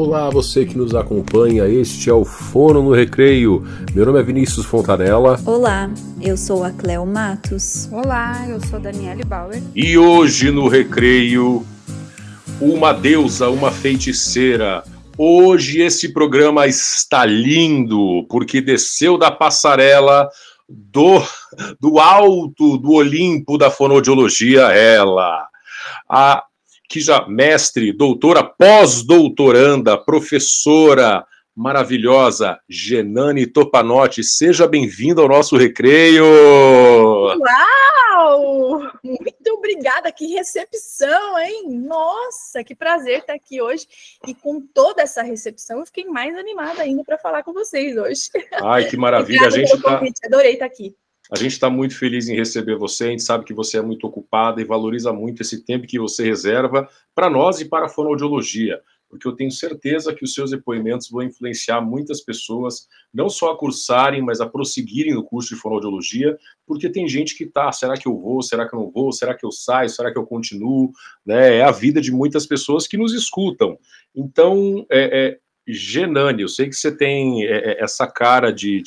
Olá, você que nos acompanha, este é o Fono no Recreio. Meu nome é Vinícius Fontanella. Olá, eu sou a Cleo Matos. Olá, eu sou Daniele Bauer. E hoje no Recreio, uma deusa, uma feiticeira. Hoje esse programa está lindo, porque desceu da passarela do alto do Olimpo da fonoaudiologia ela. A que já mestre, doutora, pós-doutoranda, professora maravilhosa, Genane Topanotti. Seja bem-vinda ao nosso Recreio! Uau! Muito obrigada, que recepção, hein? Nossa, que prazer estar aqui hoje. E com toda essa recepção, eu fiquei mais animada ainda para falar com vocês hoje. Ai, que maravilha! Obrigada pelo convite, adorei estar aqui. A gente está muito feliz em receber você, a gente sabe que você é muito ocupada e valoriza muito esse tempo que você reserva para nós e para a fonoaudiologia, porque eu tenho certeza que os seus depoimentos vão influenciar muitas pessoas, não só a cursarem, mas a prosseguirem no curso de fonoaudiologia, porque tem gente que tá, será que eu vou, será que eu não vou, será que eu saio, será que eu continuo, né? É a vida de muitas pessoas que nos escutam. Então, Genane, eu sei que você tem essa cara de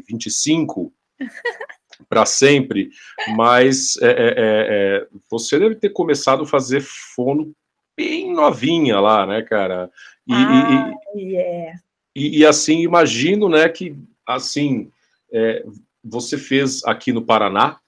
25... para sempre, mas você deve ter começado a fazer fono bem novinha lá, né, cara? E assim, imagino, né, que assim, você fez aqui no Paraná.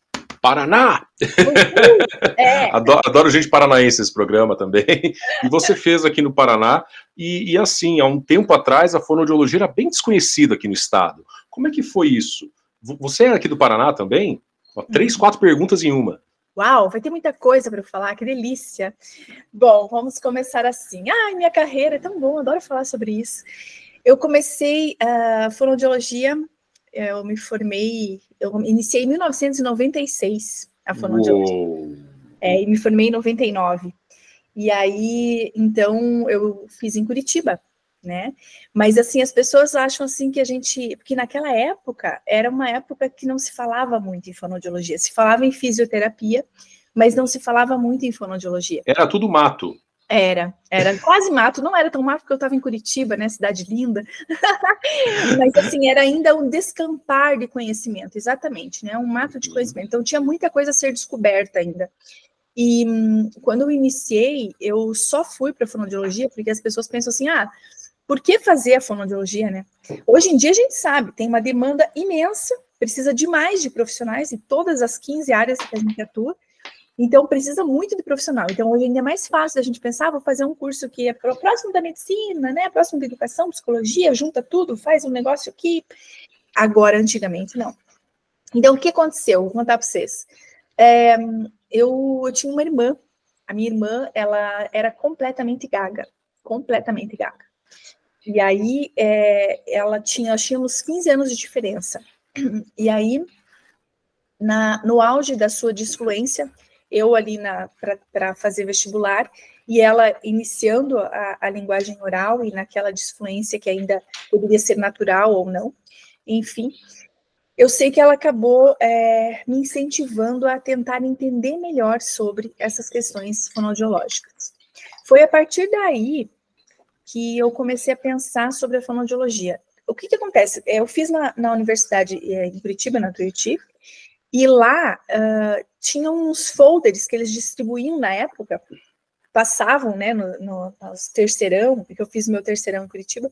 Adoro gente paranaense esse programa também. E você fez aqui no Paraná, e assim, há um tempo atrás, a fonoaudiologia era bem desconhecida aqui no estado. Como é que foi isso? Você é aqui do Paraná também? 3, 4 perguntas em uma. Uau, vai ter muita coisa para eu falar, que delícia. Bom, vamos começar assim. Minha carreira é tão bom, adoro falar sobre isso. Eu comecei a fonoaudiologia, eu iniciei em 1996 a fonoaudiologia. E me formei em 99. E aí, então, eu fiz em Curitiba, né? Mas assim, as pessoas acham assim porque naquela época era uma época que não se falava muito em fonoaudiologia, se falava em fisioterapia, mas não se falava muito em fonoaudiologia. Era tudo mato. Era quase mato, não era tão mato porque eu estava em Curitiba, né, cidade linda, mas assim, era ainda um descampar de conhecimento, exatamente, né, um mato de conhecimento, então tinha muita coisa a ser descoberta ainda. E quando eu iniciei, eu só fui para fonoaudiologia porque as pessoas pensam assim, por que fazer a fonoaudiologia, né? Hoje em dia a gente sabe, tem uma demanda imensa, precisa demais de profissionais em todas as 15 áreas que a gente atua, então precisa muito de profissional. Então hoje ainda é mais fácil da gente pensar, vou fazer um curso que é próximo da medicina, né? Próximo da educação, psicologia, junta tudo, faz um negócio aqui. Agora, antigamente, não. Então, o que aconteceu? Vou contar para vocês. Eu tinha uma irmã, a minha irmã, ela era completamente gaga. E aí, nós tínhamos 15 anos de diferença. E aí, no auge da sua disfluência, eu ali para fazer vestibular, e ela iniciando a linguagem oral, e naquela disfluência que ainda poderia ser natural ou não, enfim, eu sei que ela acabou me incentivando a tentar entender melhor sobre essas questões fonoaudiológicas. Foi a partir daí que eu comecei a pensar sobre a fonoaudiologia. O que acontece? Eu fiz na universidade em Curitiba, na Tuiuti, e lá tinha uns folders que eles distribuíam na época, passavam, né, no terceirão, porque eu fiz meu terceirão em Curitiba,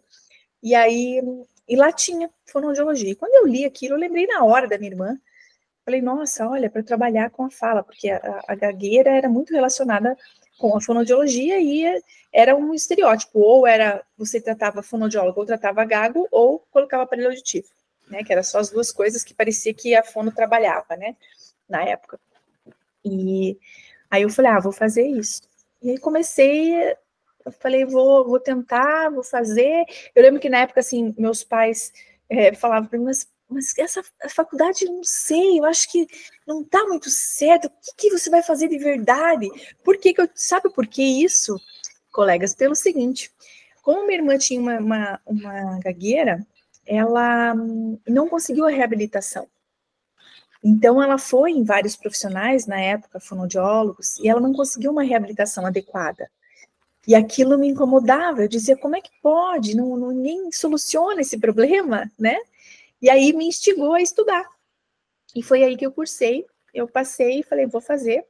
e lá tinha fonoaudiologia. E quando eu li aquilo, eu lembrei na hora da minha irmã, falei, nossa, olha, para trabalhar com a fala, porque a gagueira era muito relacionada com a fonoaudiologia e era um estereótipo, ou você tratava fonoaudiólogo, ou tratava gago, ou colocava aparelho auditivo, né, que eram só as duas coisas que parecia que a fono trabalhava, né, na época. E aí eu falei, vou fazer isso. E aí eu falei, vou tentar, vou fazer. Eu lembro que na época, assim, meus pais falavam para mim, mas essa faculdade, não sei, eu acho que não está muito certo, o que você vai fazer de verdade? Sabe por que isso, colegas? Pelo seguinte, como minha irmã tinha uma gagueira, ela não conseguiu a reabilitação. Então, ela foi em vários profissionais, na época, fonoaudiólogos, e ela não conseguiu uma reabilitação adequada. E aquilo me incomodava, eu dizia, como é que pode? Ninguém soluciona esse problema, né? E aí me instigou a estudar. E foi aí que eu cursei, eu passei e falei, vou fazer.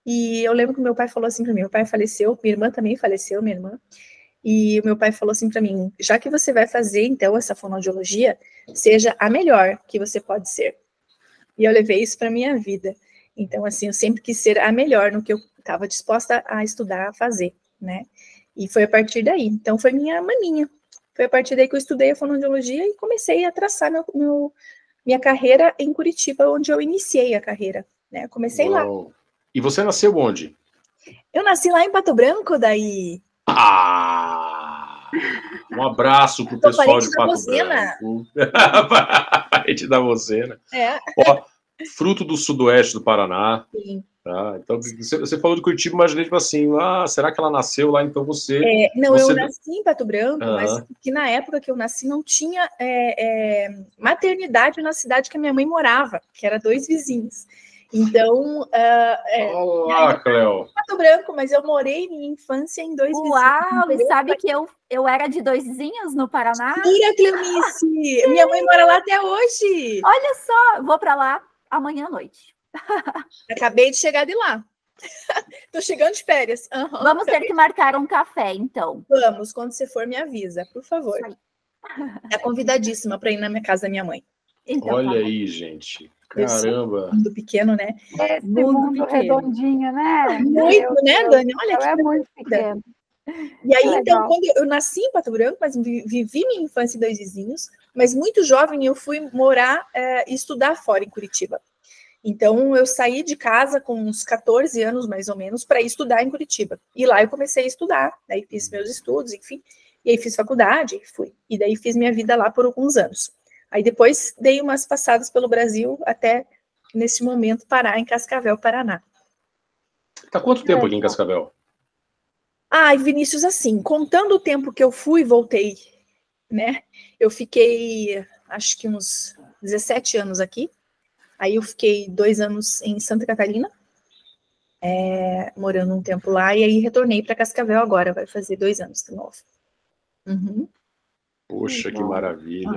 E eu lembro que meu pai falou assim para mim, meu pai faleceu, minha irmã também faleceu, minha irmã. E o meu pai falou assim para mim, já que você vai fazer, então, essa fonoaudiologia, seja a melhor que você pode ser. E eu levei isso para minha vida. Então, assim, eu sempre quis ser a melhor no que eu estava disposta a estudar, a fazer, né? E foi a partir daí. Então, foi minha maninha. Foi a partir daí que eu estudei a fonoaudiologia e comecei a traçar minha carreira em Curitiba, onde eu iniciei a carreira, né? Comecei lá. E você nasceu onde? Eu nasci lá em Pato Branco, daí... Um abraço pro pessoal de Pato Branco. Parente da Mocena. Ó, fruto do sudoeste do Paraná. Sim. Tá? Então, você falou de Curitiba, imaginei tipo assim, será que ela nasceu lá? Então você... eu nasci em Pato Branco, mas que na época que eu nasci não tinha maternidade na cidade que a minha mãe morava, que era 2 vizinhos. Então, olá, Cleo. Pato Branco, mas eu morei minha infância em 2 vizinhos. Uau, e sabe que eu era de 2 vizinhos no Paraná? Mentira, Cleonice! Minha mãe mora lá até hoje. Olha só, vou para lá amanhã à noite. Acabei de chegar de lá. Tô chegando de férias. Vamos ter que marcar um café, então. Vamos, quando você for, me avisa, por favor. É convidadíssima para ir na minha casa da minha mãe. Então, olha aí, gente. Caramba. Mundo pequeno, né? Esse mundo redondinho, né? Muito, né, Dani? Olha que é muito pequeno. E aí, então, quando eu nasci em Pato Branco, mas vivi minha infância em 2 vizinhos, mas muito jovem eu fui morar e estudar fora, em Curitiba. Então, eu saí de casa com uns 14 anos, mais ou menos, para ir estudar em Curitiba. E lá eu comecei a estudar, daí fiz meus estudos, enfim, e aí fiz faculdade, e fui. E daí fiz minha vida lá por alguns anos. Aí depois dei umas passadas pelo Brasil, até nesse momento parar em Cascavel, Paraná. Tá quanto tempo aqui em Cascavel? Vinícius, assim, contando o tempo que eu fui e voltei, né? Eu fiquei, acho que uns 17 anos aqui. Aí eu fiquei 2 anos em Santa Catarina, morando um tempo lá, e aí retornei para Cascavel agora, vai fazer 2 anos de novo. Poxa, que maravilha.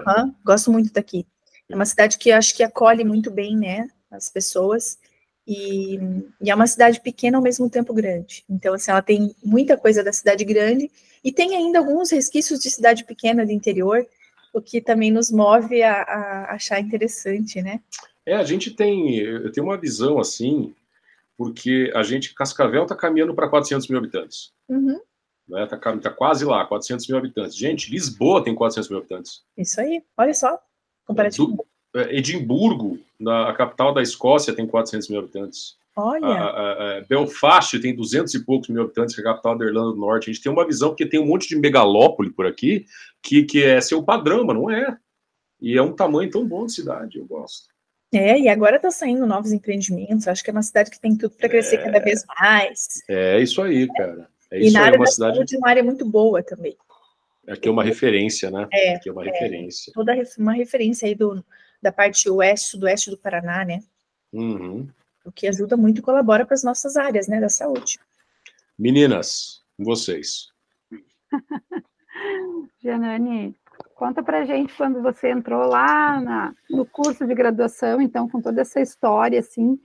Gosto muito daqui. É uma cidade que eu acho que acolhe muito bem, né, as pessoas, e é uma cidade pequena ao mesmo tempo grande. Então, assim, ela tem muita coisa da cidade grande, e tem ainda alguns resquícios de cidade pequena do interior, o que também nos move a achar interessante, né? Eu tenho uma visão assim, porque Cascavel está caminhando para 400 mil habitantes. Né? Tá quase lá, 400 mil habitantes. Gente, Lisboa tem 400 mil habitantes. Isso aí, olha só, comparativo. Edimburgo, a capital da Escócia, tem 400 mil habitantes. Olha. Belfast tem 200 e poucos mil habitantes, que é a capital da Irlanda do Norte. A gente tem uma visão, porque tem um monte de megalópole por aqui, que é seu padrão, mas não é. E é um tamanho tão bom de cidade, eu gosto. E agora está saindo novos empreendimentos. Acho que é uma cidade que tem tudo para crescer cada vez mais. É isso aí, cara. E na área da saúde é uma área muito boa também. Aqui é uma referência, né? Aqui é uma referência. Toda uma referência aí da parte oeste, sudoeste do Paraná, né? O que ajuda muito e colabora para as nossas áreas, né, da saúde. Meninas, com vocês. Janane, conta pra gente quando você entrou lá no curso de graduação, então, com toda essa história, assim,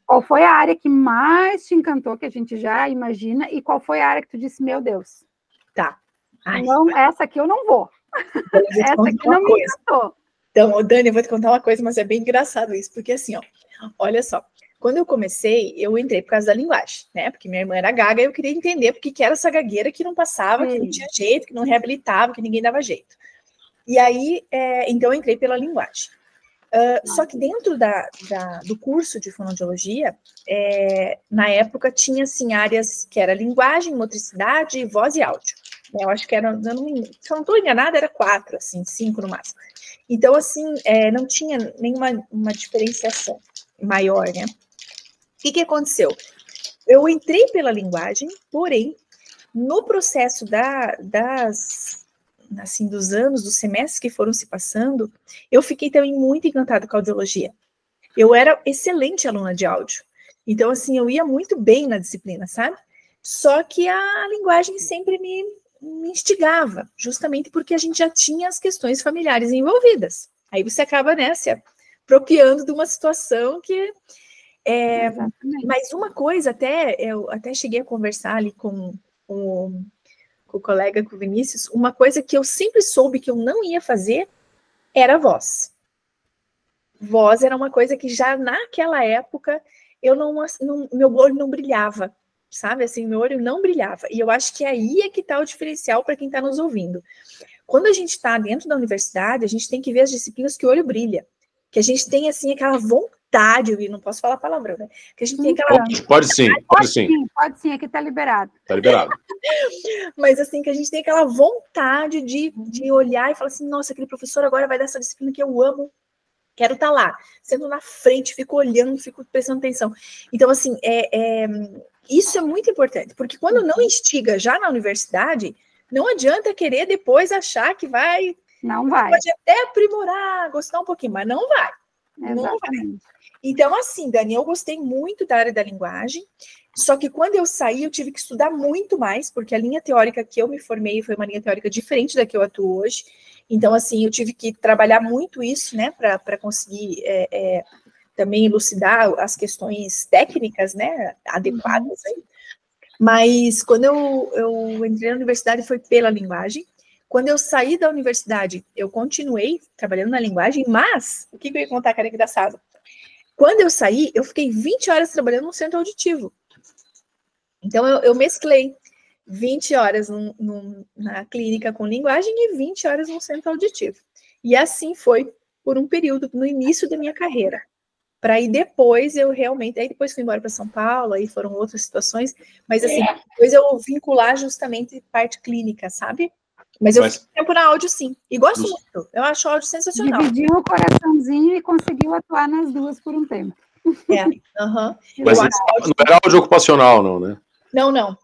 qual foi a área que mais te encantou, que a gente já imagina, e qual foi a área que tu disse, meu Deus, tá. Não, essa aqui eu não vou. Essa aqui não me encantou. Então, Dani, eu vou te contar uma coisa, mas é bem engraçado isso, porque assim, olha só, quando eu comecei, eu entrei por causa da linguagem, né? Porque minha irmã era gaga e eu queria entender porque que era essa gagueira que não passava, que não tinha jeito, que não reabilitava, que ninguém dava jeito. E aí, então eu entrei pela linguagem. Só que dentro do curso de fonoaudiologia, na época tinha assim, áreas que era linguagem, motricidade, voz e áudio. Eu acho que se eu não estou enganada, era 4, assim, 5 no máximo. Então, assim, não tinha nenhuma diferenciação maior, né? O que aconteceu? Eu entrei pela linguagem, porém, no processo dos anos, dos semestres que foram se passando, eu fiquei também muito encantada com a audiologia. Eu era excelente aluna de áudio. Então, assim, eu ia muito bem na disciplina, sabe? Só que a linguagem sempre me instigava, justamente porque a gente já tinha as questões familiares envolvidas. Aí você acaba, né, se apropriando de uma situação que... mas uma coisa, eu até cheguei a conversar ali com o colega, com o Vinícius, uma coisa que eu sempre soube que eu não ia fazer era voz. Voz era uma coisa que já naquela época meu olho não brilhava, sabe? Assim, meu olho não brilhava. E eu acho que aí é que está o diferencial para quem está nos ouvindo. Quando a gente está dentro da universidade, a gente tem que ver as disciplinas que o olho brilha. Que a gente tem, assim, aquela vontade, eu não posso falar palavrão, né? Que a gente tem aquela... Pode sim, Pode sim, aqui está liberado. Está liberado. Mas, assim, que a gente tem aquela vontade de olhar e falar assim, nossa, aquele professor agora vai dar essa disciplina que eu amo, quero estar lá, sendo na frente, fico olhando, fico prestando atenção. Então, assim, isso é muito importante, porque quando não instiga já na universidade, não adianta querer depois achar que vai... Não vai. Pode até aprimorar, gostar um pouquinho, mas não vai. Exatamente. Não vai. Então, assim, Dani, eu gostei muito da área da linguagem, só que quando eu saí, eu tive que estudar muito mais, porque a linha teórica que eu me formei foi uma linha teórica diferente da que eu atuo hoje. Então, assim, eu tive que trabalhar muito isso, né, para conseguir também elucidar as questões técnicas, né, adequadas. Aí. Mas quando eu entrei na universidade foi pela linguagem. Quando eu saí da universidade, eu continuei trabalhando na linguagem, mas, o que eu ia contar, cara, engraçado? Quando eu saí, eu fiquei 20 horas trabalhando no centro auditivo. Então, eu mesclei 20 horas na clínica com linguagem e 20 horas no centro auditivo. E assim foi por um período, no início da minha carreira. Para aí depois eu realmente... Aí depois fui embora para São Paulo, aí foram outras situações, mas assim, depois eu vincular justamente parte clínica, sabe? Mas eu fiquei tempo na áudio, sim. E gosto muito. Eu acho o áudio sensacional. Dividiu o coraçãozinho e conseguiu atuar nas duas por um tempo. Mas não era áudio ocupacional, não, né? Não.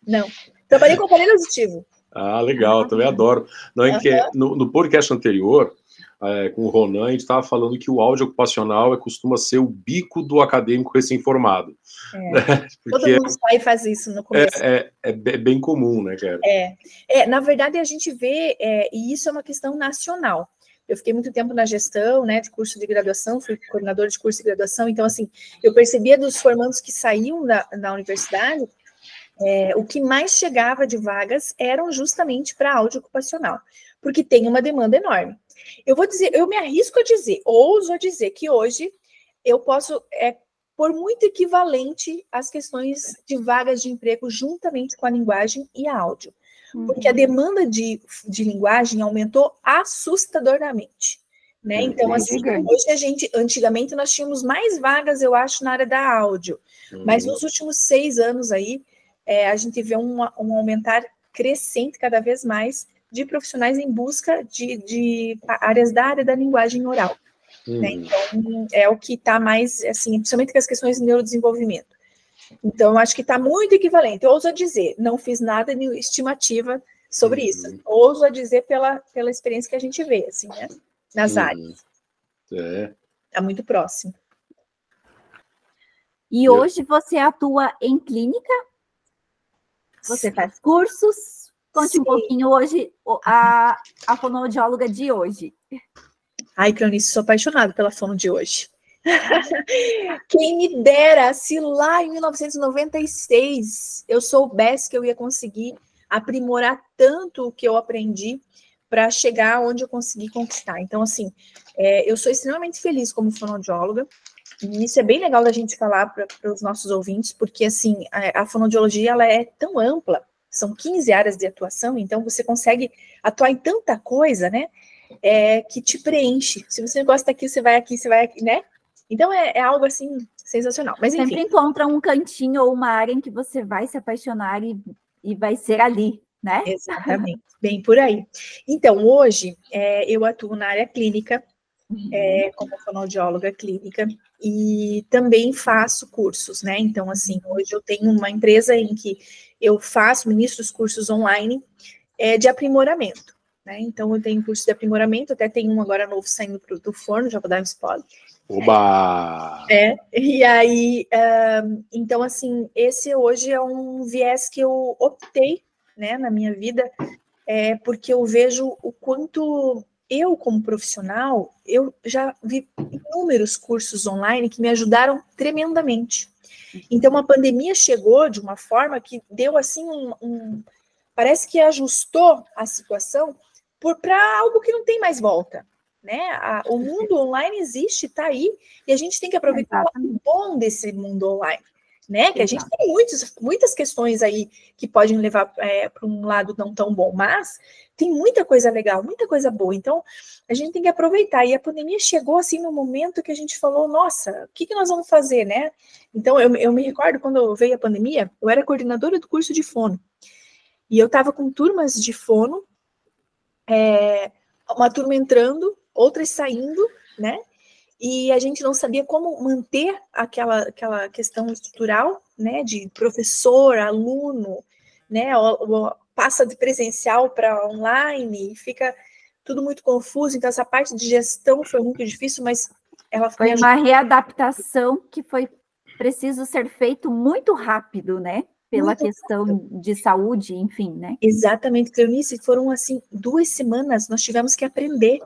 Não. Trabalhei com aparelho auditivo. Ah, legal. Também adoro. Não, é que no podcast anterior, com o Ronan, a gente estava falando que o áudio ocupacional costuma ser o bico do acadêmico recém-formado. Né? Todo mundo sai e faz isso no começo. É bem comum, né, cara? Na verdade, a gente vê, e isso é uma questão nacional. Eu fiquei muito tempo na gestão, né, de curso de graduação, fui coordenadora de curso de graduação, então, assim, eu percebia dos formandos que saíam da universidade, o que mais chegava de vagas eram justamente para áudio ocupacional, porque tem uma demanda enorme. Eu me arrisco a dizer, ouso a dizer que hoje eu posso pôr muito equivalente às questões de vagas de emprego juntamente com a linguagem e a áudio. Porque a demanda de linguagem aumentou assustadoramente. Né? Então, assim, hoje antigamente nós tínhamos mais vagas, eu acho, na área da áudio. Mas nos últimos 6 anos aí, a gente vê um aumentar crescente cada vez mais de profissionais em busca de áreas da área da linguagem oral. Né? Então, é o que está mais, assim, principalmente com as questões de neurodesenvolvimento. Então, eu acho que está muito equivalente. Eu ouso a dizer, não fiz nada de estimativa sobre isso. Ouso a dizer pela experiência que a gente vê, assim, né? Nas áreas. Está muito próximo. E hoje você atua em clínica? Você faz cursos? Conte um pouquinho hoje, a fonoaudióloga de hoje. Ai, Cleonice, sou apaixonada pela fono de hoje. Quem me dera se lá em 1996 eu soubesse que eu ia conseguir aprimorar tanto o que eu aprendi para chegar onde eu consegui conquistar. Então, assim, eu sou extremamente feliz como fonoaudióloga, e isso é bem legal da gente falar para os nossos ouvintes, porque, assim, a fonoaudiologia, ela é tão ampla, são 15 áreas de atuação, então você consegue atuar em tanta coisa, né, que te preenche. Se você gosta aqui, você vai aqui, né? Então, é algo, assim, sensacional. Mas, enfim. Sempre encontra um cantinho ou uma área em que você vai se apaixonar e vai ser ali, né? Exatamente, bem por aí. Então, hoje, eu atuo na área clínica, como fonoaudióloga clínica, e também faço cursos, né? Então, assim, hoje eu tenho uma empresa em que eu ministro os cursos online de aprimoramento, né? Então, eu tenho curso de aprimoramento, até tem um agora novo saindo do forno, já vou dar um spoiler, Oba! E aí, então, assim, esse hoje é um viés que eu optei, né, na minha vida, porque eu vejo o quanto eu, como profissional, eu já vi inúmeros cursos online que me ajudaram tremendamente. Então, a pandemia chegou de uma forma que deu, assim, parece que ajustou a situação para algo que não tem mais volta, né? O mundo online existe, está aí, e a gente tem que aproveitar o bom desse mundo online, né? Que a gente tem muitas questões aí que podem levar para um lado não tão bom, mas tem muita coisa legal, muita coisa boa. Então, a gente tem que aproveitar. E a pandemia chegou assim no momento que a gente falou, nossa, o que nós vamos fazer, né? Então, eu me recordo quando veio a pandemia, eu era coordenadora do curso de fono. E eu estava com turmas de fono, uma turma entrando, outras saindo, né? E a gente não sabia como manter aquela questão estrutural, né? De professor, aluno, né? Passa de presencial para online, fica tudo muito confuso. Então, essa parte de gestão foi muito difícil, mas ela foi uma readaptação que foi preciso ser feito muito rápido, né? Pela muito questão rápido. De saúde, enfim, né? Exatamente, Cleonice, foram assim 2 semanas, nós tivemos que aprender.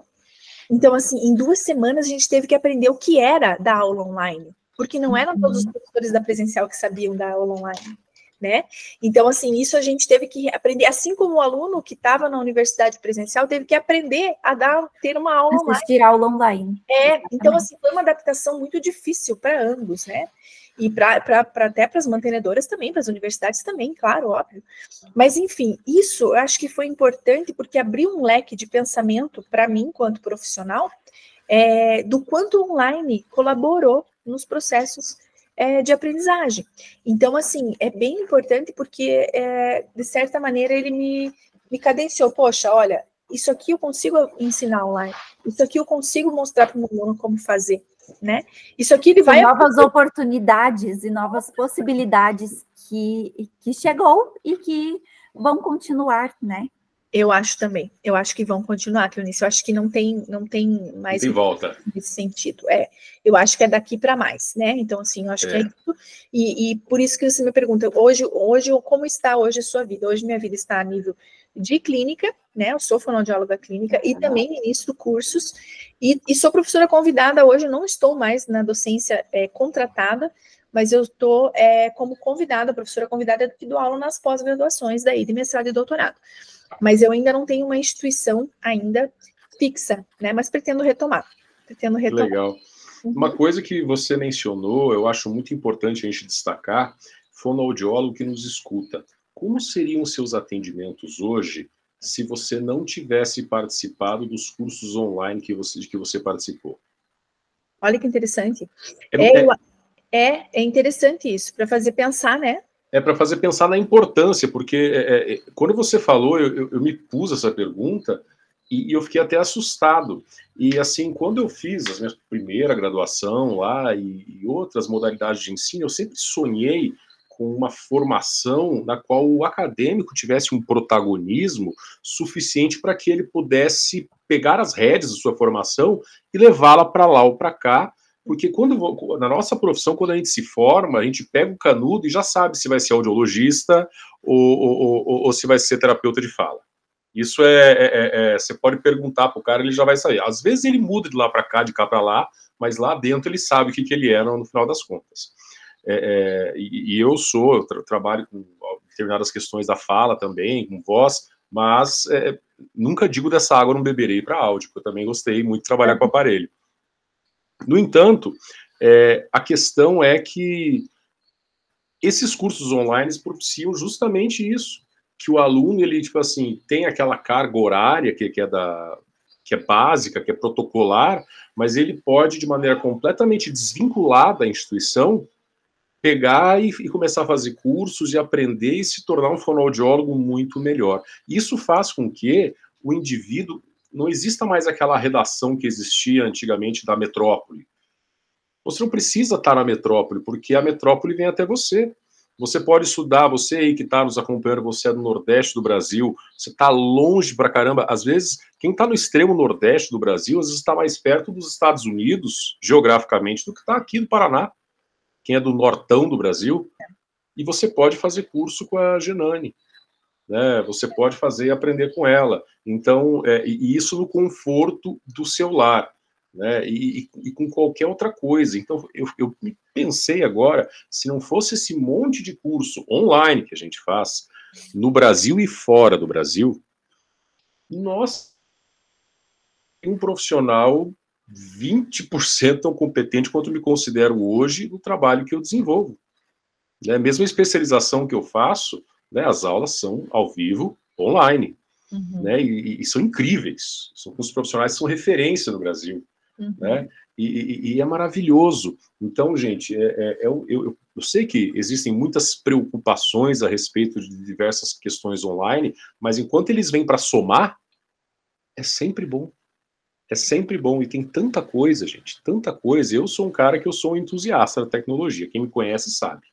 Então, assim, em 2 semanas a gente teve que aprender o que era dar aula online, porque não eram todos os professores da presencial que sabiam dar aula online, né? Então, assim, isso a gente teve que aprender, assim como o aluno que estava na universidade presencial teve que aprender a ter uma aula online. Assistir aula online. Então, assim, foi uma adaptação muito difícil para ambos, né? E até para as mantenedoras também, para as universidades também, claro, óbvio. Mas, enfim, isso eu acho que foi importante porque abriu um leque de pensamento para mim, enquanto profissional, do quanto o online colaborou nos processos de aprendizagem. Então, assim, é bem importante porque, de certa maneira, ele me cadenciou. Poxa, olha, isso aqui eu consigo ensinar online, isso aqui eu consigo mostrar para o meu aluno como fazer. Né? Isso aqui ele vai novas oportunidades e novas possibilidades que chegou e que vão continuar, né? Eu acho também. Eu acho que vão continuar, Cleonice. Eu acho que não tem mais de volta nesse sentido. Eu acho que é daqui para mais, né? Então, assim, eu acho que é isso. E por isso que você me pergunta, hoje, como está hoje a sua vida? Hoje minha vida está a nível de clínica, né? Eu sou fonoaudióloga clínica e também ministro cursos e sou professora convidada. Hoje eu não estou mais na docência contratada, mas eu estou como convidada, professora convidada que dou aula nas pós-graduações daí de mestrado e doutorado. Mas eu ainda não tenho uma instituição ainda fixa, né? Mas pretendo retomar. Legal. Uma coisa que você mencionou, eu acho muito importante a gente destacar, fonoaudiólogo que nos escuta. Como seriam os seus atendimentos hoje se você não tivesse participado dos cursos online que você participou? Olha que interessante. É interessante isso, para fazer pensar, né? Para fazer pensar na importância, porque quando você falou, eu me pus essa pergunta e eu fiquei até assustado. E assim, quando eu fiz a minha primeira graduação lá e outras modalidades de ensino, eu sempre sonhei com uma formação na qual o acadêmico tivesse um protagonismo suficiente para que ele pudesse pegar as rédeas da sua formação e levá-la para lá ou para cá, porque na nossa profissão, quando a gente se forma, a gente pega o canudo e já sabe se vai ser audiologista ou se vai ser terapeuta de fala. Isso você pode perguntar para o cara, ele já vai saber. Às vezes ele muda de lá para cá, de cá para lá, mas lá dentro ele sabe o que ele era no final das contas. Eu trabalho com determinadas questões da fala também, com voz, mas nunca digo dessa água não beberei para áudio, porque eu também gostei muito de trabalhar com aparelho. No entanto, a questão é que esses cursos online propiciam justamente isso, que o aluno, ele, tipo assim, tem aquela carga horária que é básica, que é protocolar, mas ele pode, de maneira completamente desvinculada da instituição, pegar e começar a fazer cursos e aprender e se tornar um fonoaudiólogo muito melhor. Isso faz com que o indivíduo não exista mais aquela redação que existia antigamente da metrópole. Você não precisa estar na metrópole, porque a metrópole vem até você. Você pode estudar, você aí que está nos acompanhando, você é do Nordeste do Brasil, você está longe pra caramba. Às vezes, quem está no extremo Nordeste do Brasil, às vezes está mais perto dos Estados Unidos, geograficamente, do que está aqui no Paraná. Quem é do Nortão do Brasil. E você pode fazer curso com a Genani. Né? Você pode fazer e aprender com ela. Então, e isso no conforto do seu lar. Né? E com qualquer outra coisa. Então, eu pensei agora, se não fosse esse monte de curso online que a gente faz, no Brasil e fora do Brasil, nós um profissional 20% tão competente quanto me considero hoje no trabalho que eu desenvolvo. Né? Mesmo a especialização que eu faço, né, as aulas são ao vivo, online. Né? E são incríveis. São os profissionais que são referência no Brasil. Né? E é maravilhoso. Então, gente, eu sei que existem muitas preocupações a respeito de diversas questões online, mas enquanto eles vêm para somar, é sempre bom. É sempre bom. E tem tanta coisa, gente, tanta coisa. Eu sou um cara que eu sou um entusiasta da tecnologia. Quem me conhece sabe.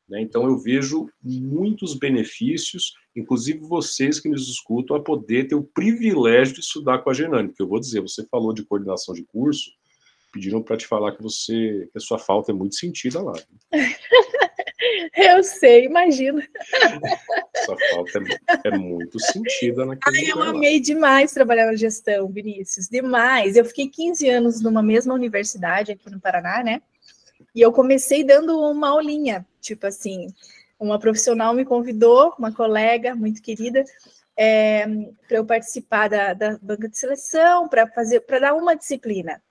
Né? Então, eu vejo muitos benefícios, inclusive vocês que nos escutam, a poder ter o privilégio de estudar com a Genani. Porque eu vou dizer, você falou de coordenação de curso, pediram para te falar que a sua falta é muito sentida lá. Eu sei, imagina. Sua falta é muito sentida naquele lugar. Eu amei demais trabalhar na gestão, Vinícius, demais. Eu fiquei 15 anos numa mesma universidade aqui no Paraná, né? E eu comecei dando uma aulinha, tipo assim, uma profissional me convidou, uma colega muito querida, para eu participar da banca de seleção, para dar uma disciplina.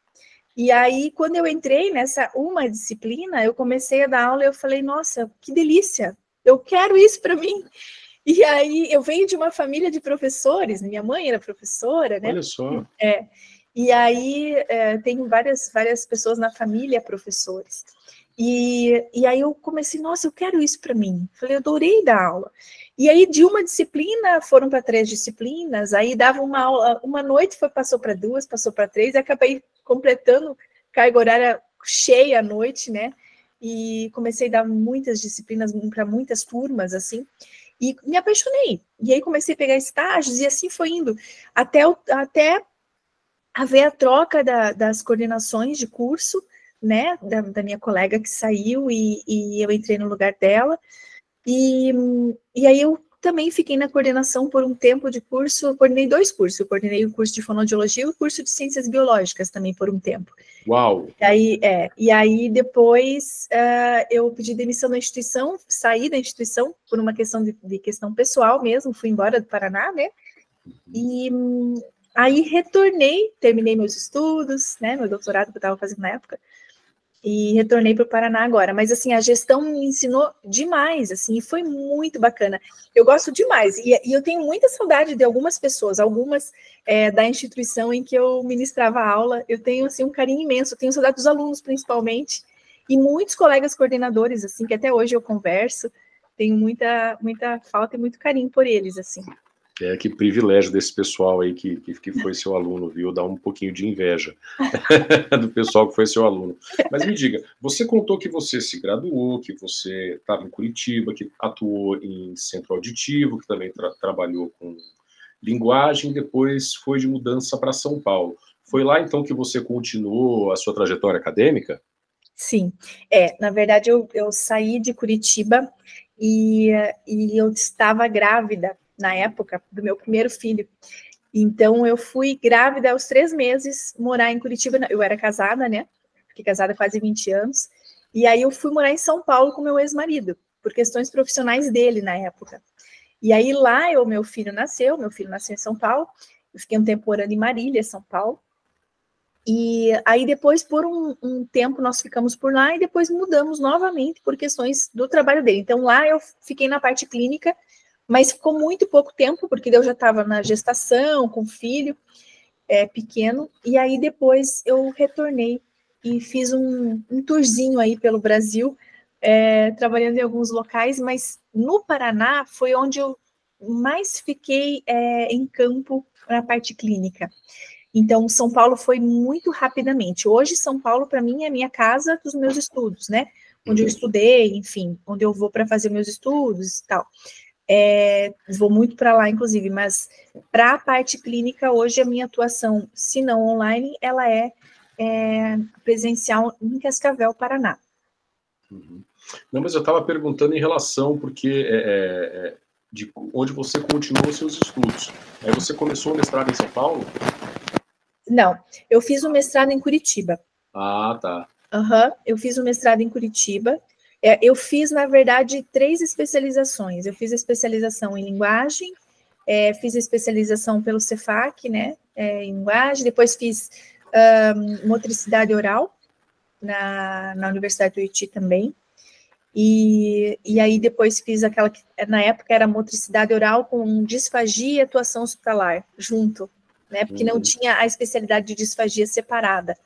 E aí, quando eu entrei nessa uma disciplina, eu comecei a dar aula e eu falei, nossa, que delícia, eu quero isso para mim. E aí, eu venho de uma família de professores, minha mãe era professora, né? Olha só. E aí, tenho várias pessoas na família professores. E aí eu comecei, nossa, eu quero isso para mim. Falei, eu adorei dar aula. E aí, de uma disciplina, foram para 3 disciplinas, aí dava uma aula, uma noite passou para 2, passou para 3, e acabei completando carga horária cheia à noite, né? E comecei a dar muitas disciplinas para muitas turmas, assim, e me apaixonei. E aí comecei a pegar estágios, e assim foi indo, até haver a troca das coordenações de curso, né, da minha colega que saiu e eu entrei no lugar dela, e aí eu também fiquei na coordenação por um tempo de curso, eu coordenei 2 cursos, eu coordenei o curso de fonoaudiologia e o curso de ciências biológicas também por um tempo. Uau! E aí depois eu pedi demissão da instituição, saí da instituição por uma questão de questão pessoal mesmo, fui embora do Paraná, né, e aí retornei, terminei meus estudos, né, meu doutorado que eu estava fazendo na época, e retornei para o Paraná agora, mas assim, a gestão me ensinou demais, assim, e foi muito bacana, eu gosto demais, e eu tenho muita saudade de algumas pessoas, algumas da instituição em que eu ministrava aula, eu tenho, assim, um carinho imenso, eu tenho saudade dos alunos, principalmente, e muitos colegas coordenadores, assim, que até hoje eu converso, tenho muita falta e muito carinho por eles, assim. Que privilégio desse pessoal aí que foi seu aluno, viu? Dá um pouquinho de inveja do pessoal que foi seu aluno. Mas me diga, você contou que você se graduou, que você estava em Curitiba, que atuou em centro auditivo, que também trabalhou com linguagem, depois foi de mudança para São Paulo. Foi lá, então, que você continuou a sua trajetória acadêmica? Sim. Na verdade, eu saí de Curitiba e eu estava grávida na época do meu primeiro filho. Então, eu fui grávida aos 3 meses, morar em Curitiba. Eu era casada, né? Fiquei casada há quase 20 anos. E aí, eu fui morar em São Paulo com meu ex-marido, por questões profissionais dele na época. E aí, lá, meu filho nasceu em São Paulo. Eu fiquei um tempo morando em Marília, São Paulo. E aí, depois, por um tempo, nós ficamos por lá e depois mudamos novamente por questões do trabalho dele. Então, lá eu fiquei na parte clínica, mas ficou muito pouco tempo, porque eu já estava na gestação, com filho pequeno, e aí depois eu retornei e fiz um tourzinho aí pelo Brasil, trabalhando em alguns locais, mas no Paraná foi onde eu mais fiquei em campo na parte clínica. Então, São Paulo foi muito rapidamente. Hoje, São Paulo, para mim, é a minha casa dos meus estudos, né? onde eu estudei, enfim, onde eu vou para fazer meus estudos e tal. Vou muito para lá, inclusive, mas para a parte clínica, hoje a minha atuação, se não online, ela é presencial em Cascavel, Paraná. Não, mas eu estava perguntando em relação, porque de onde você continuou seus estudos. Aí você começou o mestrado em São Paulo? Não, eu fiz o mestrado em Curitiba. Ah, tá. Eu fiz o mestrado em Curitiba. Eu fiz, na verdade, 3 especializações. Eu fiz a especialização em linguagem, fiz a especialização pelo Cefac, né, em linguagem, depois fiz motricidade oral na Universidade do Uiti também. E aí depois fiz aquela que na época era motricidade oral com disfagia e atuação hospitalar, junto, né? Porque não tinha a especialidade de disfagia separada,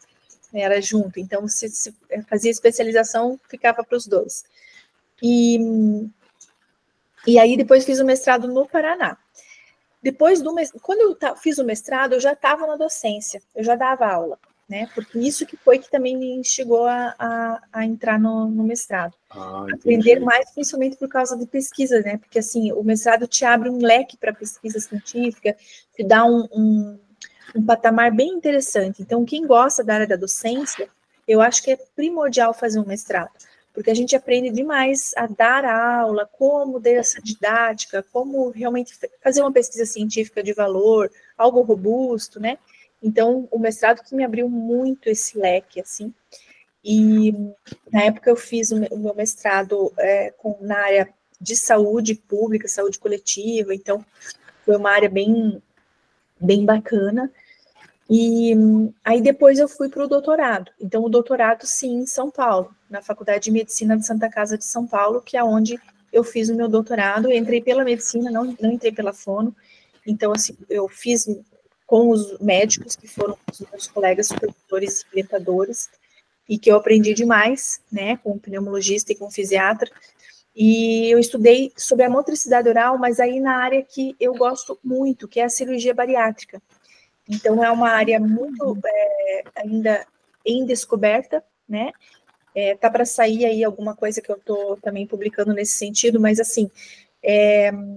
né, era junto. Então, se fazia especialização, ficava para os dois. E aí depois fiz o mestrado no Paraná. Depois quando eu fiz o mestrado, eu já estava na docência, eu já dava aula, né? Porque isso que foi que também me instigou a entrar no mestrado. Aprender mais, principalmente por causa de pesquisa, né? Porque, assim, o mestrado te abre um leque para pesquisa científica, te dá um patamar bem interessante. Então, quem gosta da área da docência, eu acho que é primordial fazer um mestrado, porque a gente aprende demais a dar aula, como dar essa didática, como realmente fazer uma pesquisa científica de valor, algo robusto, né? Então, o mestrado que me abriu muito esse leque, assim. E, na época, eu fiz o meu mestrado na área de saúde pública, saúde coletiva, então, foi uma área bem bacana. E aí, depois, eu fui para o doutorado. Então, o doutorado, sim, em São Paulo, na Faculdade de Medicina de Santa Casa de São Paulo, que é onde eu fiz o meu doutorado. Eu entrei pela medicina, não entrei pela fono. Então, assim, eu fiz com os médicos, que foram os meus colegas supervisores e orientadores, e que eu aprendi demais, né, com o pneumologista e com o fisiatra, e eu estudei sobre a motricidade oral, mas aí na área que eu gosto muito, que é a cirurgia bariátrica. Então, é uma área muito ainda em descoberta, né, tá para sair aí alguma coisa que eu estou também publicando nesse sentido, mas assim,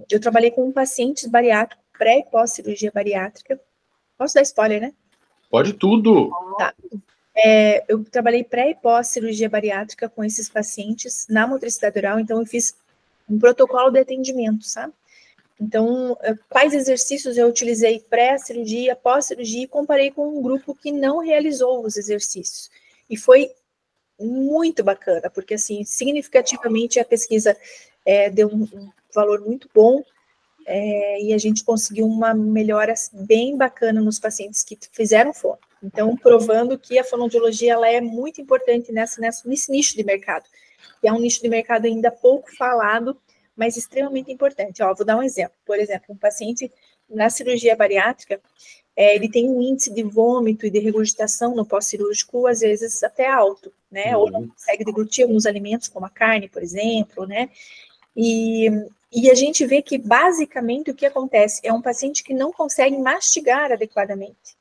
eu trabalhei com pacientes bariátricos, pré e pós-cirurgia bariátrica. Posso dar spoiler, né? Pode tudo! Tá. Eu trabalhei pré e pós-cirurgia bariátrica com esses pacientes na motricidade oral, então eu fiz um protocolo de atendimento, sabe? Então, quais exercícios eu utilizei pré-cirurgia, pós-cirurgia, e comparei com um grupo que não realizou os exercícios. E foi muito bacana, porque, assim, significativamente a pesquisa deu um valor muito bom, e a gente conseguiu uma melhora bem bacana nos pacientes que fizeram fono. Então, provando que a fonoaudiologia ela é muito importante nesse nicho de mercado, que é um nicho de mercado ainda pouco falado, mas extremamente importante. Vou dar um exemplo. Por exemplo, um paciente na cirurgia bariátrica, ele tem um índice de vômito e de regurgitação no pós-cirúrgico, às vezes até alto, né? Ou não consegue deglutir alguns alimentos, como a carne, por exemplo, né? E a gente vê que, basicamente, o que acontece é um paciente que não consegue mastigar adequadamente.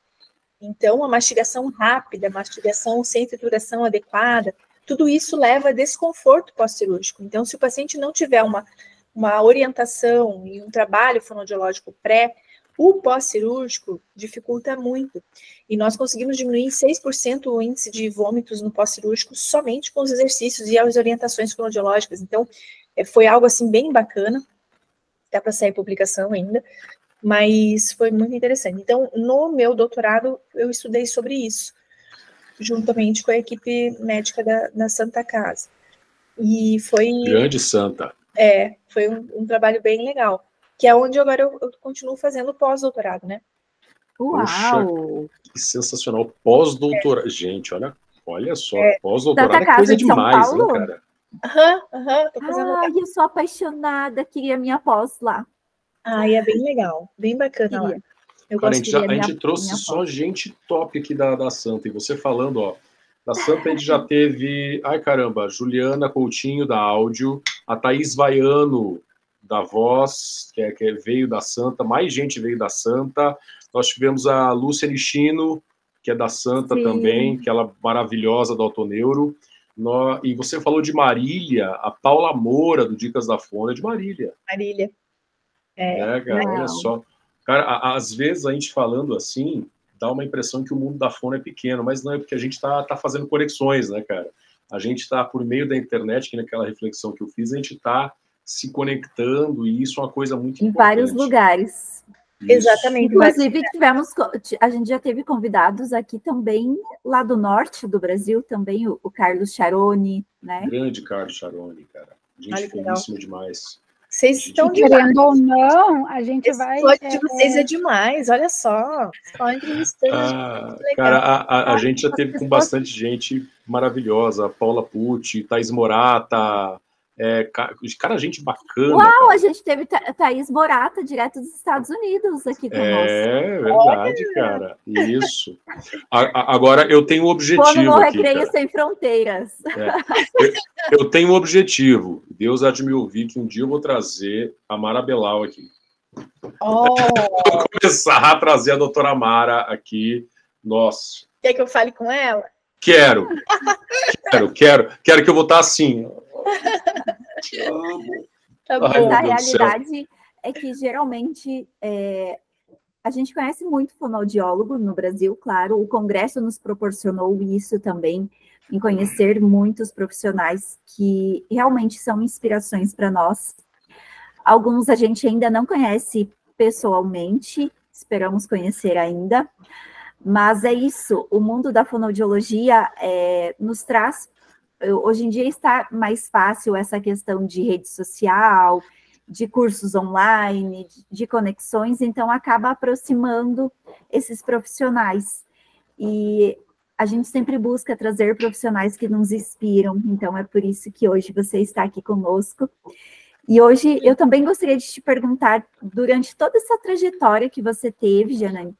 Então, a mastigação rápida, a mastigação sem trituração adequada, tudo isso leva a desconforto pós-cirúrgico. Então, se o paciente não tiver uma orientação e um trabalho fonoaudiológico pré, o pós-cirúrgico dificulta muito. E nós conseguimos diminuir em 6% o índice de vômitos no pós-cirúrgico somente com os exercícios e as orientações fonoaudiológicas. Então, foi algo, assim, bem bacana. Dá para sair publicação ainda. Mas foi muito interessante. Então, no meu doutorado, eu estudei sobre isso, juntamente com a equipe médica da Santa Casa. E foi... Grande Santa. Foi um trabalho bem legal, que é onde agora eu continuo fazendo pós-doutorado, né? Uau! Puxa, que sensacional. Pós-doutorado. Gente, olha só, pós-doutorado Santa é coisa Casa de São demais, Paulo? né, cara? Tô fazendo... Eu sou apaixonada, queria minha pós lá. É bem legal, bem bacana lá. Cara, a gente trouxe só gente top aqui da Santa, e você falando, da Santa a gente já teve, Juliana Coutinho da áudio, a Thaís Vaiano da voz, que veio da Santa, mais gente veio da Santa, nós tivemos a Lúcia Nishino, que é da Santa também, que ela é maravilhosa, da Autoneuro. E você falou de Marília, a Paula Moura, do Dicas da Fono, é de Marília. Marília. Cara, olha só. Cara, às vezes a gente falando assim, dá uma impressão que o mundo da fono é pequeno, mas não é porque a gente tá fazendo conexões, né, cara? A gente está, por meio da internet, que naquela reflexão que eu fiz, a gente está se conectando, e isso é uma coisa muito importante. Em vários lugares. Isso. Exatamente. Inclusive, a gente já teve convidados aqui também, lá do norte do Brasil, também o Carlos Charoni, né? Grande Carlos Charoni, cara. Gente finíssimo demais. Vocês estão querendo ou não, a gente vai... O de vocês é demais, olha só. Só entrevistando. Cara, a gente já teve com bastante gente maravilhosa. Paula Pucci, Thaís Morata... cara, gente bacana. Uau, cara. A gente teve Thaís Morata, direto dos Estados Unidos, aqui conosco. É verdade, cara. Isso. Agora, eu tenho um objetivo aqui, no Recreio Sem Fronteiras. Eu tenho um objetivo. Deus há de me ouvir que um dia eu vou trazer a Mara Belal aqui. Vou começar a trazer a doutora Mara aqui. Nossa. Quer que eu fale com ela? Quero que eu vou estar assim... Tá bom. A realidade é que geralmente a gente conhece muito fonoaudiólogo no Brasil, claro, o Congresso nos proporcionou isso também, em conhecer muitos profissionais que realmente são inspirações para nós. Alguns a gente ainda não conhece pessoalmente, esperamos conhecer ainda, mas é isso, o mundo da fonoaudiologia nos traz. Hoje em dia está mais fácil essa questão de rede social, de cursos online, de conexões, então acaba aproximando esses profissionais. E a gente sempre busca trazer profissionais que nos inspiram, então é por isso que hoje você está aqui conosco. E hoje eu também gostaria de te perguntar, durante toda essa trajetória que você teve, Janaíne,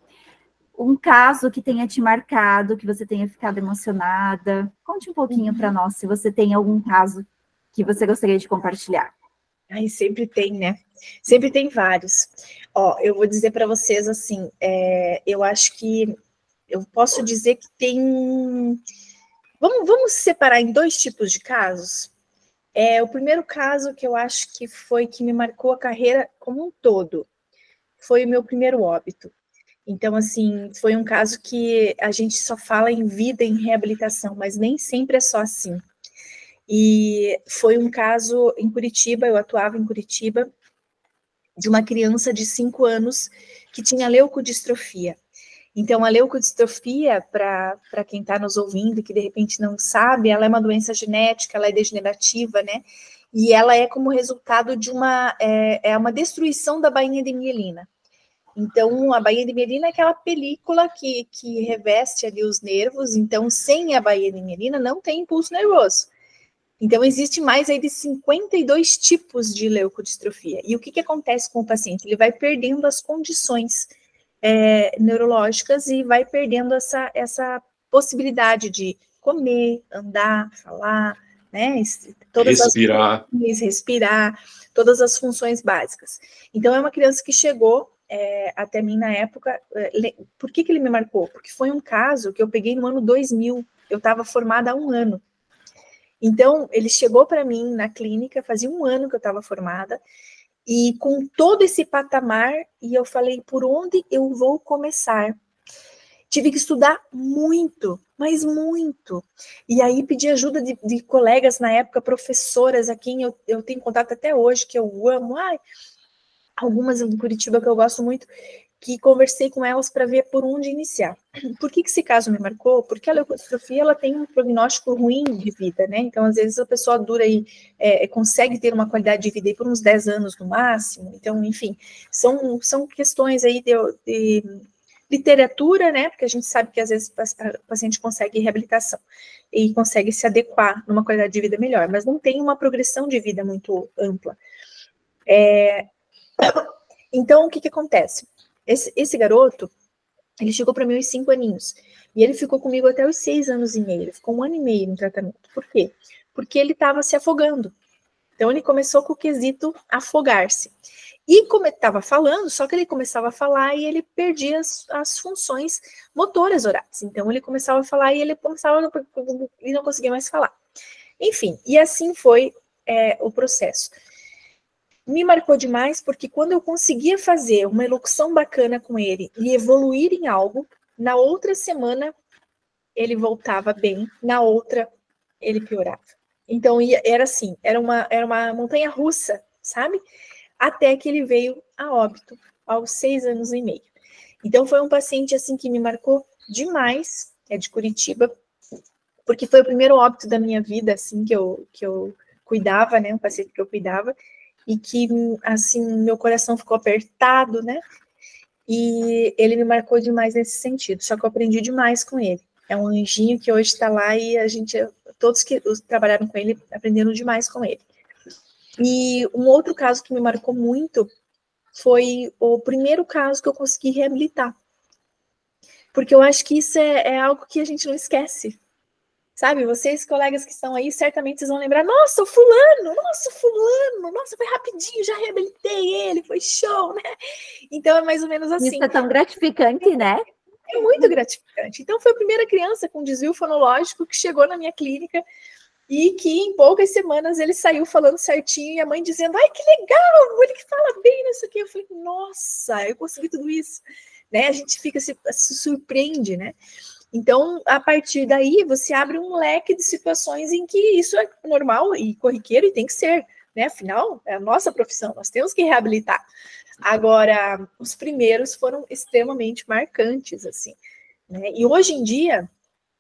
um caso que tenha te marcado, que você tenha ficado emocionada. Conte um pouquinho para nós, se você tem algum caso que você gostaria de compartilhar. Ai, sempre tem, né? Sempre tem vários. Eu vou dizer para vocês assim, eu acho que eu posso dizer que tem... Vamos separar em dois tipos de casos? O primeiro caso que eu acho que foi que me marcou a carreira como um todo, foi o meu primeiro óbito. Então, assim, foi um caso que a gente só fala em vida, em reabilitação, mas nem sempre é só assim. E foi um caso em Curitiba, eu atuava em Curitiba, de uma criança de 5 anos que tinha leucodistrofia. Então, a leucodistrofia, para quem está nos ouvindo e que de repente não sabe, ela é uma doença genética, ela é degenerativa, né? E ela é como resultado de uma destruição da bainha de mielina. Então, a bainha de mielina é aquela película que reveste ali os nervos, então, sem a bainha de mielina não tem impulso nervoso. Então, existe mais aí de 52 tipos de leucodistrofia. E o que acontece com o paciente? Ele vai perdendo as condições neurológicas e vai perdendo essa possibilidade de comer, andar, falar, né? Respirar, todas as funções básicas. Então, é uma criança que chegou até mim na época. Por que ele me marcou? Porque foi um caso que eu peguei no ano 2000, eu estava formada há 1 ano. Então, ele chegou para mim na clínica, fazia 1 ano que eu estava formada, e com todo esse patamar, e eu falei, por onde eu vou começar? Tive que estudar muito, mas muito. E aí pedi ajuda de colegas na época, professoras a quem eu tenho contato até hoje, que eu amo. Algumas em Curitiba que eu gosto muito, que conversei com elas para ver por onde iniciar. Por que esse caso me marcou? Porque a leucodistrofia, ela tem um prognóstico ruim de vida, né? Então, às vezes, a pessoa dura aí, consegue ter uma qualidade de vida aí por uns 10 anos no máximo. Então, enfim, são questões aí de literatura, né? Porque a gente sabe que, às vezes, o paciente consegue reabilitação e consegue se adequar numa qualidade de vida melhor, mas não tem uma progressão de vida muito ampla. Então, o que acontece? Esse garoto, ele chegou para mim aos 5 aninhos, e ele ficou comigo até os 6 anos e meio, ele ficou 1 ano e meio no tratamento. Por quê? Porque ele estava se afogando. Então, ele começou com o quesito afogar-se. E como ele estava falando, só que ele começava a falar e ele perdia as funções motoras orais. Então, ele começava a falar e ele não conseguia mais falar. Enfim, e assim foi o processo. Me marcou demais porque quando eu conseguia fazer uma elocução bacana com ele e evoluir em algo, na outra semana ele voltava bem, na outra ele piorava. Então era assim, era uma montanha russa, sabe? Até que ele veio a óbito aos 6 anos e meio. Então foi um paciente assim que me marcou demais, é de Curitiba, porque foi o primeiro óbito da minha vida, assim, que eu cuidava, né? Um paciente que eu cuidava. E que, assim, meu coração ficou apertado, né? E ele me marcou demais nesse sentido, só que eu aprendi demais com ele. É um anjinho que hoje está lá e todos que trabalharam com ele, aprenderam demais com ele. E um outro caso que me marcou muito foi o primeiro caso que eu consegui reabilitar. Porque eu acho que isso é algo que a gente não esquece. Sabe, vocês, colegas que estão aí, certamente vocês vão lembrar, nossa, o fulano, nossa, foi rapidinho, já reabilitei ele, foi show, né? Então, é mais ou menos assim. Isso é tão gratificante, né? É muito gratificante. Então, foi a primeira criança com desvio fonológico que chegou na minha clínica e que, em poucas semanas, ele saiu falando certinho e a mãe dizendo, ai, que legal, ele que fala bem nisso aqui. Eu falei, nossa, eu consegui tudo isso. Né? A gente fica se surpreende, né? Então, a partir daí, você abre um leque de situações em que isso é normal e corriqueiro e tem que ser, né? Afinal, é a nossa profissão, nós temos que reabilitar. Agora, os primeiros foram extremamente marcantes, assim, né? E hoje em dia,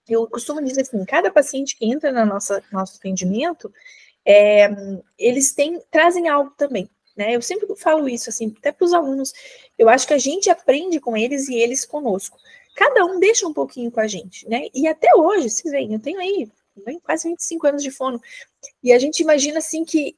eu costumo dizer assim, cada paciente que entra no nosso atendimento, eles trazem algo também, né? Eu sempre falo isso, assim, até para os alunos, eu acho que a gente aprende com eles e eles conosco. Cada um deixa um pouquinho com a gente, né? E até hoje, vocês veem, eu tenho aí quase 25 anos de fono, e a gente imagina assim que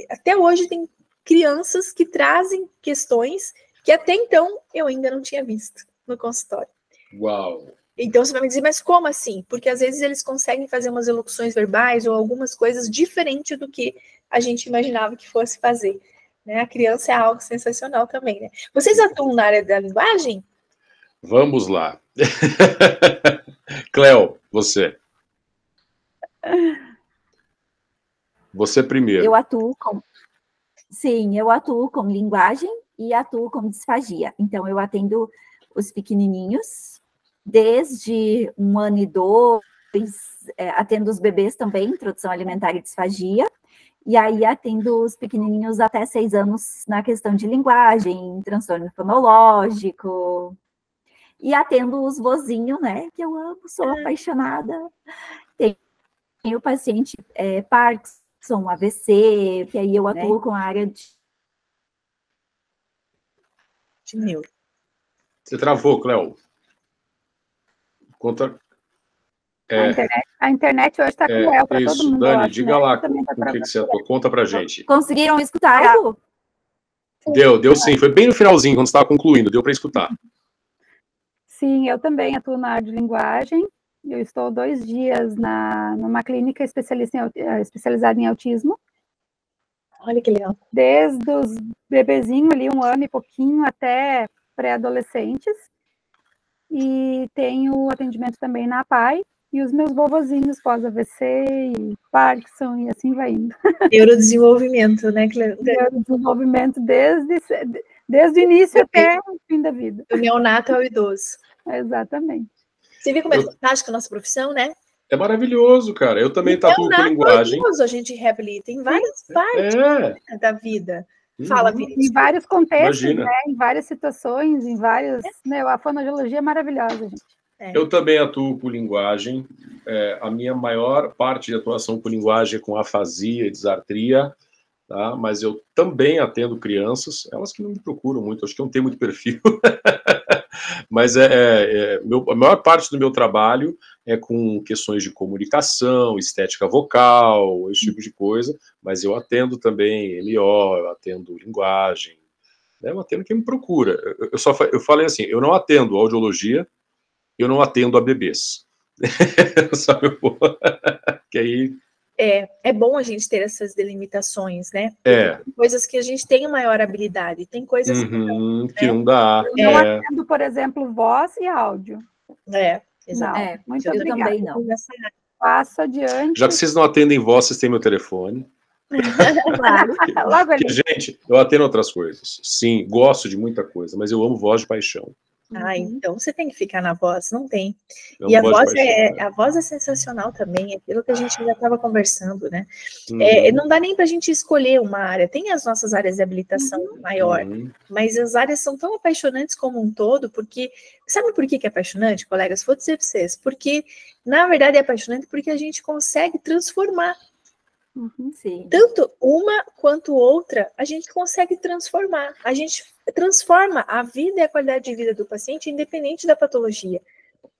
até hoje tem crianças que trazem questões que até então eu ainda não tinha visto no consultório. Uau! Então você vai me dizer, mas como assim? Porque às vezes eles conseguem fazer umas elocuções verbais ou algumas coisas diferentes do que a gente imaginava que fosse fazer, né? A criança é algo sensacional também, né? Vocês atuam na área da linguagem? Vamos lá. Cleo, você. Você primeiro. Eu atuo com linguagem e atuo com disfagia. Então, eu atendo os pequenininhos, desde 1 ano e 2, atendo os bebês também, introdução alimentar e disfagia, e aí atendo os pequenininhos até 6 anos na questão de linguagem, transtorno fonológico, e atendo os vozinhos, né, que eu amo, sou apaixonada. Tem o paciente Parkinson, AVC, que aí eu atuo com a área de neuro. Você travou, Cleo. Conta. A internet hoje está cruel para todo mundo. Dani, acho, diga né? lá com o que você atua. Conta pra gente. Conseguiram escutar algo? Deu sim. Foi bem no finalzinho, quando você estava concluindo. Deu para escutar. Sim, eu também atuo na área de linguagem. Eu estou 2 dias numa clínica especializada em autismo. Olha que legal. Desde os bebezinhos ali, 1 ano e pouquinho, até pré-adolescentes. E tenho atendimento também na APAE. E os meus vovozinhos pós-AVC e Parkinson e assim vai indo. Neurodesenvolvimento, né, Cleo? Neurodesenvolvimento desde o início até o fim da vida. Do neonato ao idoso. Exatamente. Você viu como é fantástica a nossa profissão, né? É maravilhoso, cara. Eu também tatuo com linguagem. A gente reabilita em várias partes da vida. Fala, Vinícius. Em vários contextos, né? Em várias situações, em várias... Né? A fonoaudiologia é maravilhosa, gente. Eu também atuo por linguagem. A minha maior parte de atuação por linguagem é com afasia e disartria, tá? Mas eu também atendo crianças, elas que não me procuram muito, acho que eu não tenho muito perfil. Mas a maior parte do meu trabalho é com questões de comunicação, estética vocal, esse tipo de coisa, mas eu atendo também MO, eu atendo linguagem, né? Eu atendo quem me procura. Eu falei assim, eu não atendo audiologia, eu não atendo a bebês. Sabe? Que aí... É bom a gente ter essas delimitações, né? Tem coisas que a gente tem maior habilidade, tem coisas que não dá. Eu não atendo, por exemplo, voz e áudio. Exato. Muito obrigada. Também não. passo adiante. Já que vocês não atendem voz, vocês têm meu telefone. Claro, logo ali. Gente, eu atendo outras coisas. Sim, gosto de muita coisa, mas eu amo voz de paixão. Então você tem que ficar na voz, não tem. E a voz é sensacional também, aquilo que a gente já estava conversando, né? Não dá nem para a gente escolher uma área, tem as nossas áreas de habilitação maior, mas as áreas são tão apaixonantes como um todo, porque, sabe por que é apaixonante, colegas? Vou dizer para vocês, porque, na verdade, é apaixonante porque a gente consegue transformar. Sim. Tanto uma quanto outra, a gente consegue transformar. A gente transforma a vida e a qualidade de vida do paciente, independente da patologia,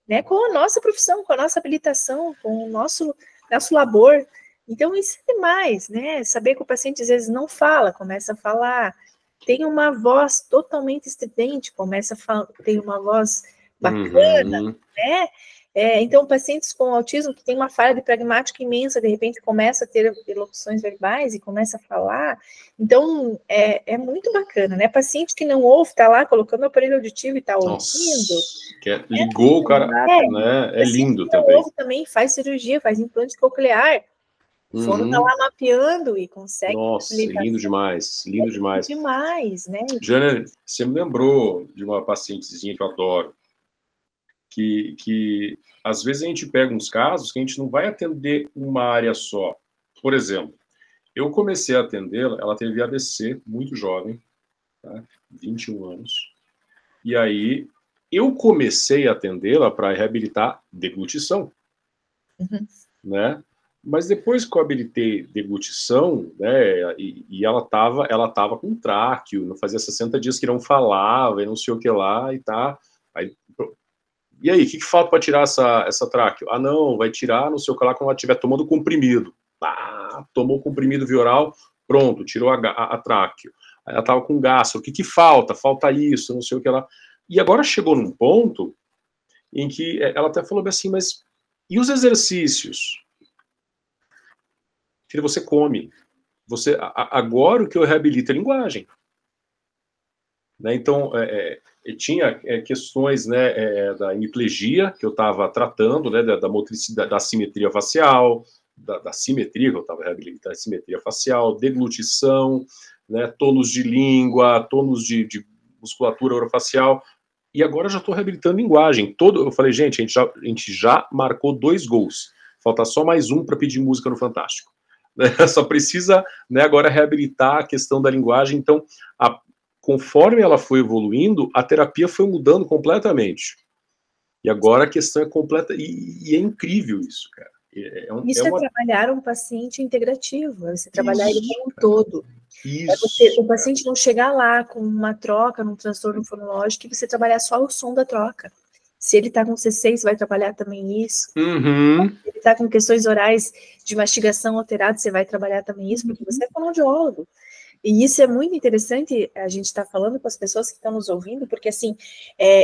né? Com a nossa profissão, com a nossa habilitação, com o nosso labor. Então, isso é demais, né? Saber que o paciente, às vezes, não fala, começa a falar, tem uma voz totalmente estridente, começa a falar, tem uma voz bacana, né? Então, pacientes com autismo que tem uma falha de pragmática imensa, de repente começa a ter elocuções verbais e começa a falar. Então, é muito bacana, né? Paciente que não ouve, está lá colocando o aparelho auditivo e está ouvindo. Ligou o cara, né? É lindo também. Ouve também, faz cirurgia, faz implante coclear. O fono está lá mapeando e consegue... Nossa, lindo demais, lindo demais. Demais, né? Jana, você me lembrou de uma pacientezinha que eu adoro, que às vezes a gente pega uns casos que a gente não vai atender uma área só. Por exemplo, eu comecei a atendê-la, ela teve AVC muito jovem, tá? 21 anos, e aí eu comecei a atendê-la para reabilitar deglutição, né? Mas depois que eu habilitei deglutição, né, e ela tava com tráqueo, não fazia 60 dias que não falava, e não sei o que lá, e tá... E aí, o que falta para tirar essa tráqueo? Ah, não, vai tirar, não sei o que lá, quando ela estiver tomando comprimido. Tomou comprimido via oral, pronto, tirou a tráqueo. Aí ela estava com gastro, o que falta? Falta isso, não sei o que lá. E agora chegou num ponto em que ela até falou assim, mas e os exercícios? Filha, você come. Agora o que eu reabilito é linguagem. Né? Então, tinha questões, né, da hemiplegia, que eu estava tratando, né, da motricidade, da simetria facial, da simetria que eu estava reabilitando, simetria facial, deglutição, né, tônus de língua, tônus de musculatura orofacial, e agora já estou reabilitando linguagem. Eu falei, gente, a gente já marcou 2 gols, falta só mais um para pedir música no Fantástico. Né? Só precisa, né, agora reabilitar a questão da linguagem. Então, conforme ela foi evoluindo, a terapia foi mudando completamente. E agora a questão é completa, e é incrível isso, cara. Trabalhar um paciente integrativo, você trabalhar ele como um todo. Isso. O paciente não chegar lá com uma troca, num transtorno fonológico, e você trabalhar só o som da troca. Se ele está com C6, vai trabalhar também isso. Se ele está com questões orais de mastigação alterada, você vai trabalhar também isso, porque você é fonoaudiólogo. E isso é muito interessante, a gente está falando com as pessoas que estão nos ouvindo, porque assim,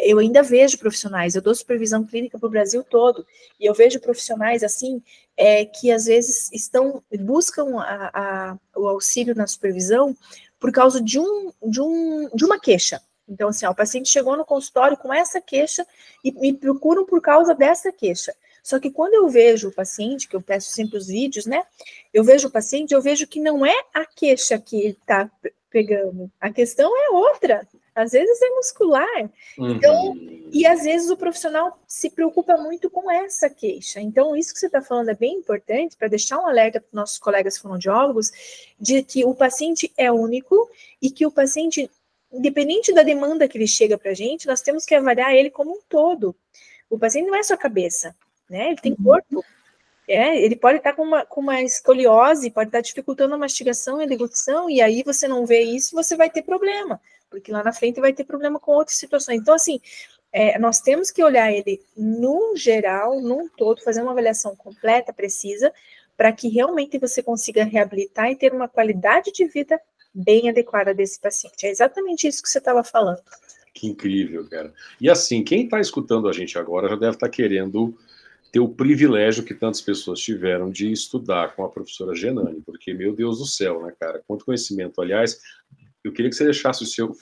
eu ainda vejo profissionais, eu dou supervisão clínica para o Brasil todo, e eu vejo profissionais assim, que às vezes buscam o auxílio na supervisão por causa de uma queixa. Então, assim, o paciente chegou no consultório com essa queixa e me procuram por causa dessa queixa. Só que quando eu vejo o paciente, que eu peço sempre os vídeos, né? Eu vejo o paciente, eu vejo que não é a queixa que ele está pegando. A questão é outra. Às vezes é muscular. Então, e às vezes o profissional se preocupa muito com essa queixa. Então, isso que você está falando é bem importante para deixar um alerta para os nossos colegas fonoaudiólogos de que o paciente é único e que o paciente, independente da demanda que ele chega para a gente, nós temos que avaliar ele como um todo. O paciente não é só cabeça. Né? Ele tem corpo, ele pode estar com uma escoliose, pode estar dificultando a mastigação e a deglutição, e aí você não vê isso, você vai ter problema, porque lá na frente vai ter problema com outras situações. Então, assim, nós temos que olhar ele num geral, num todo, fazer uma avaliação completa, precisa, para que realmente você consiga reabilitar e ter uma qualidade de vida bem adequada desse paciente. É exatamente isso que você estava falando. Que incrível, cara. E assim, quem está escutando a gente agora já deve estar querendo ter o privilégio que tantas pessoas tiveram de estudar com a professora Genani, porque, meu Deus do céu, né, cara? Quanto conhecimento. Aliás, eu queria que você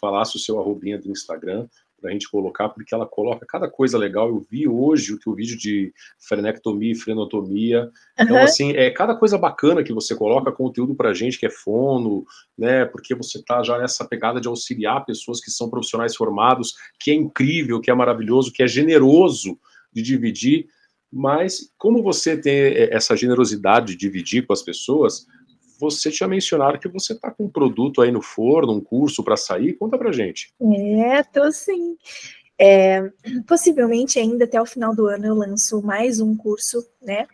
falasse o seu arrobinha do Instagram, para a gente colocar, porque ela coloca cada coisa legal. Eu vi hoje o teu vídeo de frenectomia e frenotomia. Então, assim, cada coisa bacana que você coloca conteúdo para a gente, que é fono, né? Porque você está já nessa pegada de auxiliar pessoas que são profissionais formados, que é incrível, que é maravilhoso, que é generoso de dividir. Mas, como você tem essa generosidade de dividir com as pessoas, você tinha mencionado que você está com um produto aí no forno, um curso para sair. Conta pra gente. Tô sim. Possivelmente ainda até o final do ano eu lanço mais um curso, né?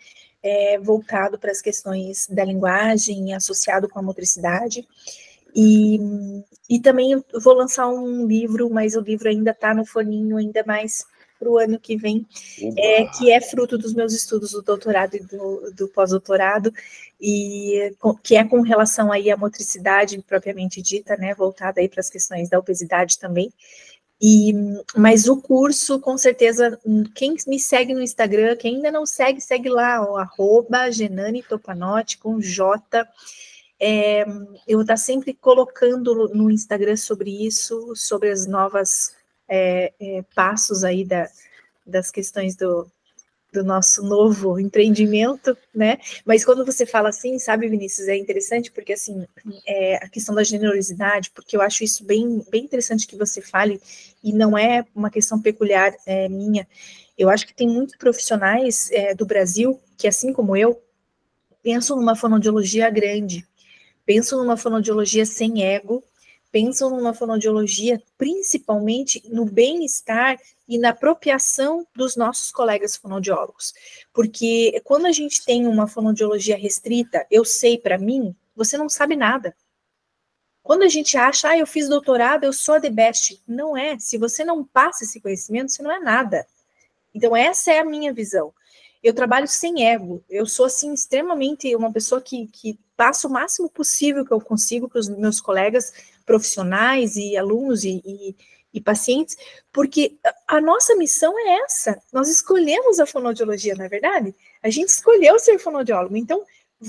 Voltado para as questões da linguagem, associado com a motricidade. E também eu vou lançar um livro, mas o livro ainda está no forninho, ainda mais para o ano que vem, que é fruto dos meus estudos do doutorado e do pós-doutorado, e que é com relação aí à motricidade propriamente dita, né, voltada aí para as questões da obesidade também. Mas o curso, com certeza, quem me segue no Instagram, quem ainda não segue, segue lá, @Genani Topanotti, com J. Eu vou estar sempre colocando no Instagram sobre isso, sobre as novas passos aí das questões do nosso novo empreendimento, né? Mas quando você fala assim, sabe, Vinícius, é interessante porque, assim, a questão da generosidade, porque eu acho isso bem interessante que você fale, e não é uma questão peculiar minha. Eu acho que tem muitos profissionais do Brasil que, assim como eu, pensam numa fonoaudiologia grande, pensam numa fonoaudiologia sem ego, pensam numa fonoaudiologia principalmente no bem-estar e na apropriação dos nossos colegas fonoaudiólogos. Porque quando a gente tem uma fonoaudiologia restrita, eu sei para mim, você não sabe nada. Quando a gente acha, eu fiz doutorado, eu sou a the best. Não é. Se você não passa esse conhecimento, você não é nada. Então, essa é a minha visão. Eu trabalho sem ego. Eu sou, assim, extremamente uma pessoa que passa o máximo possível que eu consigo para os meus colegas profissionais e alunos e pacientes, porque a nossa missão é essa. Nós escolhemos a fonoaudiologia, não é verdade? A gente escolheu ser fonoaudiólogo. Então,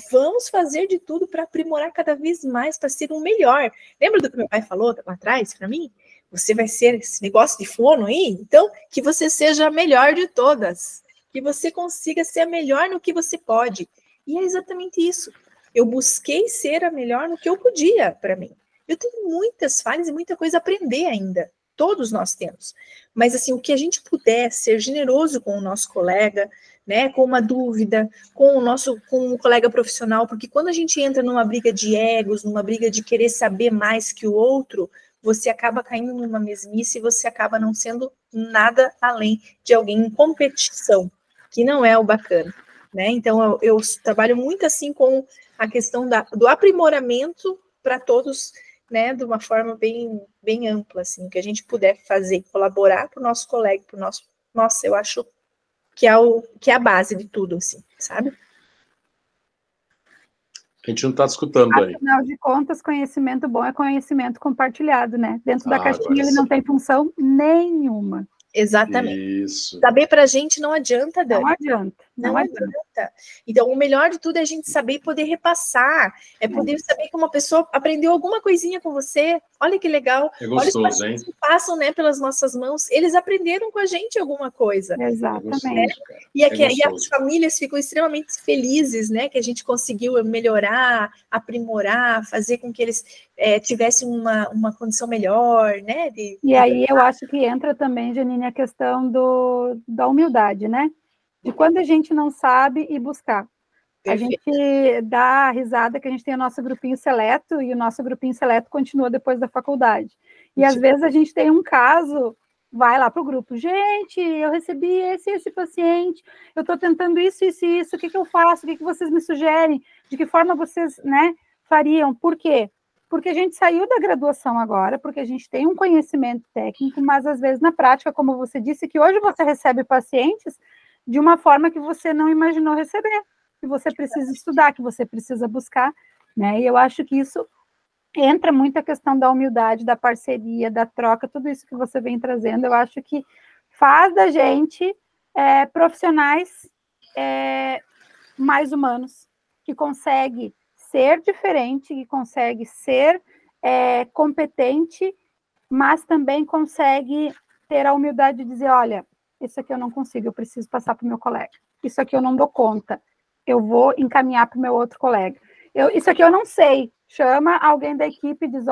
vamos fazer de tudo para aprimorar cada vez mais, para ser o melhor. Lembra do que meu pai falou lá atrás para mim? Você vai ser esse negócio de fono aí? Então, que você seja a melhor de todas. Que você consiga ser a melhor no que você pode. E é exatamente isso. Eu busquei ser a melhor no que eu podia para mim. Eu tenho muitas falhas e muita coisa a aprender ainda. Todos nós temos. Mas, assim, o que a gente puder ser generoso com o nosso colega, né, com uma dúvida, com o colega profissional, porque quando a gente entra numa briga de egos, numa briga de querer saber mais que o outro, você acaba caindo numa mesmice e você acaba não sendo nada além de alguém em competição, que não é o bacana, né? Então, eu trabalho muito assim com a questão do aprimoramento para todos, né, de uma forma bem ampla, assim, que a gente puder fazer, colaborar para o nosso colega, para o nosso... Nossa, eu acho que é a base de tudo, assim, sabe? A gente não está escutando, Dani. Afinal de contas, conhecimento bom é conhecimento compartilhado, né? Dentro da caixinha ele não tem função nenhuma. Exatamente. Isso. Saber pra gente não adianta, Dani. Não adianta. Não adianta. Então, o melhor de tudo é a gente saber e poder repassar. É poder saber que uma pessoa aprendeu alguma coisinha com você. Olha que legal. É gostoso, olha os hein? que passam, né, pelas nossas mãos. Eles aprenderam com a gente alguma coisa. Exatamente. E as famílias ficam extremamente felizes, né? Que a gente conseguiu melhorar, aprimorar, fazer com que eles tivessem uma condição melhor, né? E aí eu acho que entra também, Janine, a questão da humildade, né? De quando a gente não sabe e buscar. Perfeito. A gente dá risada que a gente tem o nosso grupinho seleto e o nosso grupinho seleto continua depois da faculdade. E às vezes a gente tem um caso, vai lá para o grupo, gente, eu recebi esse paciente, eu estou tentando isso, o que eu faço, o que vocês me sugerem, de que forma vocês, né, fariam, por quê? Porque a gente saiu da graduação agora, porque a gente tem um conhecimento técnico, mas às vezes na prática, como você disse, que hoje você recebe pacientes de uma forma que você não imaginou receber, que você precisa estudar, que você precisa buscar, né? E eu acho que isso entra muito a questão da humildade, da parceria, da troca, tudo isso que você vem trazendo, eu acho que faz da gente profissionais mais humanos, que consegue ser diferente, que consegue ser competente, mas também consegue ter a humildade de dizer, olha, isso aqui eu não consigo, eu preciso passar para o meu colega. Isso aqui eu não dou conta, eu vou encaminhar para o meu outro colega. Isso aqui eu não sei, chama alguém da equipe e diz,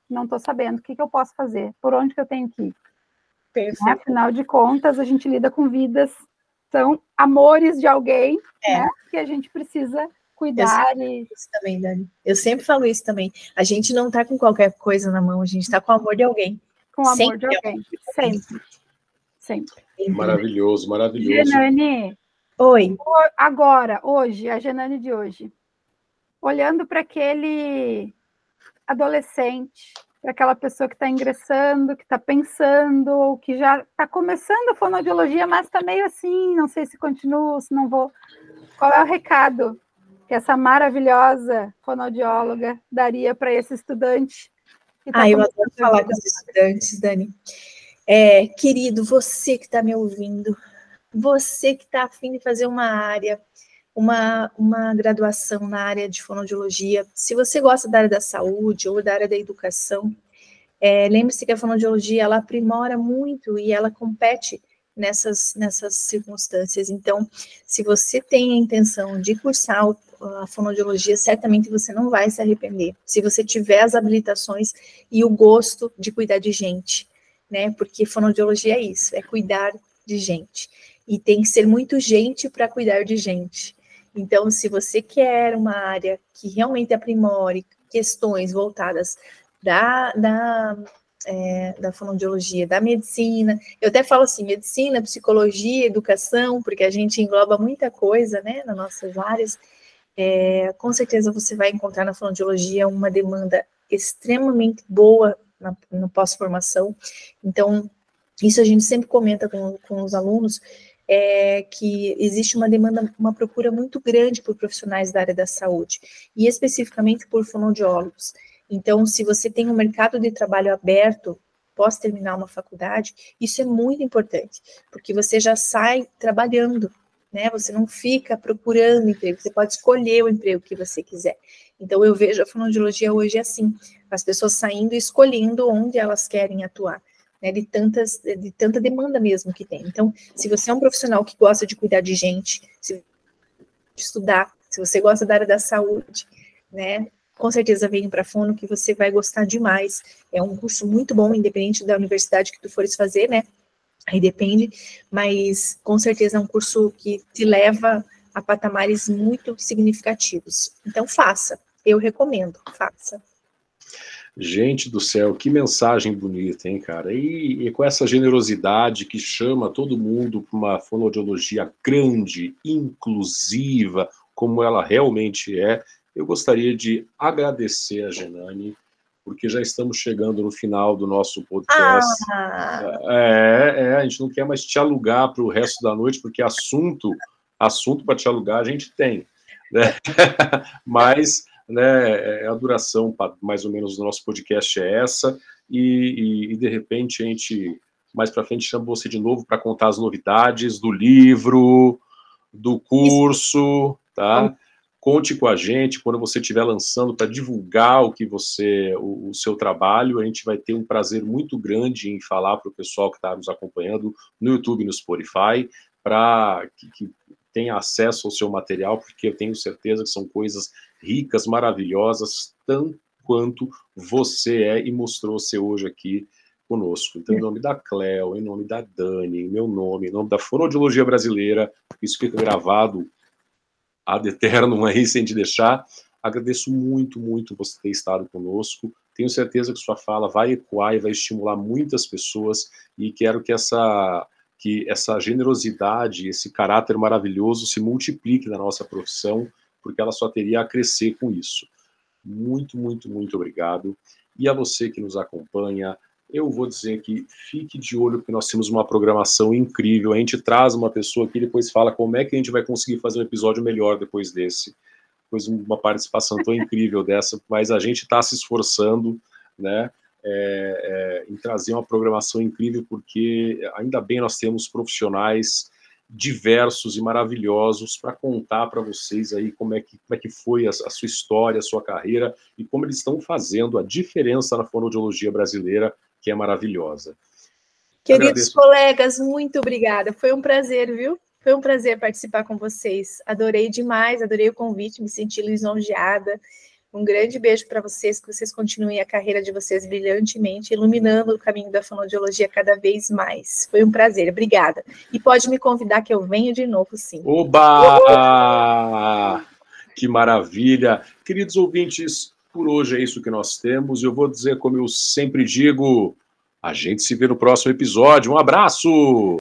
não estou sabendo, o que eu posso fazer? Por onde que eu tenho que ir? Perfeito. Né? Afinal de contas, a gente lida com vidas, são amores de alguém, né? Que a gente precisa cuidar. Isso também, Dani. Eu sempre falo isso também. A gente não está com qualquer coisa na mão, a gente está com o amor de alguém. Com o amor de alguém, sempre. Sempre. Maravilhoso, maravilhoso. Genane, oi. Agora, hoje, a Genane de hoje, olhando para aquele adolescente, para aquela pessoa que está ingressando, que está pensando, ou que já está começando a fonoaudiologia, mas está meio assim, não sei se continuo, se não vou. Qual é o recado que essa maravilhosa fonoaudióloga daria para esse estudante? Eu adoro falar com os estudantes, Dani. Querido, você que está me ouvindo, você que está a fim de fazer uma graduação na área de fonoaudiologia, se você gosta da área da saúde ou da área da educação, lembre-se que a fonoaudiologia, ela aprimora muito e ela compete nessas circunstâncias. Então, se você tem a intenção de cursar a fonoaudiologia, certamente você não vai se arrepender, se você tiver as habilitações e o gosto de cuidar de gente, né? Porque fonoaudiologia é isso, é cuidar de gente. E tem que ser muito gente para cuidar de gente. Então, se você quer uma área que realmente aprimore questões voltadas da fonoaudiologia, da medicina, eu até falo assim, medicina, psicologia, educação, porque a gente engloba muita coisa, né, nas nossas áreas, com certeza você vai encontrar na fonoaudiologia uma demanda extremamente boa no pós-formação. Então, isso a gente sempre comenta com os alunos, que existe uma demanda, uma procura muito grande por profissionais da área da saúde, e especificamente por fonoaudiólogos. Então, se você tem um mercado de trabalho aberto, pós terminar uma faculdade, isso é muito importante, porque você já sai trabalhando, né? Você não fica procurando emprego, você pode escolher o emprego que você quiser. Então, eu vejo a fonoaudiologia hoje assim, as pessoas saindo e escolhendo onde elas querem atuar, né, de tanta demanda mesmo que tem. Então, se você é um profissional que gosta de cuidar de gente, de estudar, se você gosta da área da saúde, né, com certeza vem para a Fono que você vai gostar demais. É um curso muito bom, independente da universidade que tu fores fazer, né, aí depende, mas com certeza é um curso que te leva a patamares muito significativos. Então, faça. Eu recomendo, faça. Gente do céu, que mensagem bonita, hein, cara? E com essa generosidade que chama todo mundo para uma fonoaudiologia grande, inclusiva, como ela realmente é, eu gostaria de agradecer a Genane, porque já estamos chegando no final do nosso podcast. A gente não quer mais te alugar para o resto da noite, porque assunto para te alugar a gente tem, né? Mas, né, a duração mais ou menos do nosso podcast é essa, e de repente a gente, mais para frente, chama você de novo para contar as novidades do livro, do curso, tá? Conte com a gente quando você estiver lançando para divulgar o seu trabalho. A gente vai ter um prazer muito grande em falar para o pessoal que está nos acompanhando no YouTube e no Spotify, para que tenha acesso ao seu material, porque eu tenho certeza que são coisas ricas, maravilhosas, tanto quanto você é e mostrou ser hoje aqui conosco. Então, em nome da Cleo, em nome da Dani, em meu nome, em nome da Fonoaudiologia Brasileira, isso fica gravado ad eternum aí, sem te deixar. Agradeço muito, muito você ter estado conosco. Tenho certeza que sua fala vai ecoar e vai estimular muitas pessoas, e quero que essa generosidade, esse caráter maravilhoso se multiplique na nossa profissão, porque ela só teria a crescer com isso. Muito, muito, muito obrigado. E a você que nos acompanha, eu vou dizer que fique de olho, porque nós temos uma programação incrível. A gente traz uma pessoa aqui e depois fala como é que a gente vai conseguir fazer um episódio melhor depois desse. Depois uma participação tão incrível dessa, mas a gente está se esforçando, né, em trazer uma programação incrível, porque ainda bem nós temos profissionais diversos e maravilhosos para contar para vocês aí como é que foi a sua história, a sua carreira, e como eles estão fazendo a diferença na fonoaudiologia brasileira, que é maravilhosa. Queridos Agradeço. colegas, muito obrigada. Foi um prazer, viu? Foi um prazer participar com vocês. Adorei demais, adorei o convite, me senti lisonjeada. Um grande beijo para vocês, que vocês continuem a carreira de vocês brilhantemente, iluminando o caminho da fonoaudiologia cada vez mais. Foi um prazer, obrigada. E pode me convidar que eu venho de novo, sim. Oba! Que maravilha! Queridos ouvintes, por hoje é isso que nós temos. Eu vou dizer, como eu sempre digo, a gente se vê no próximo episódio. Um abraço!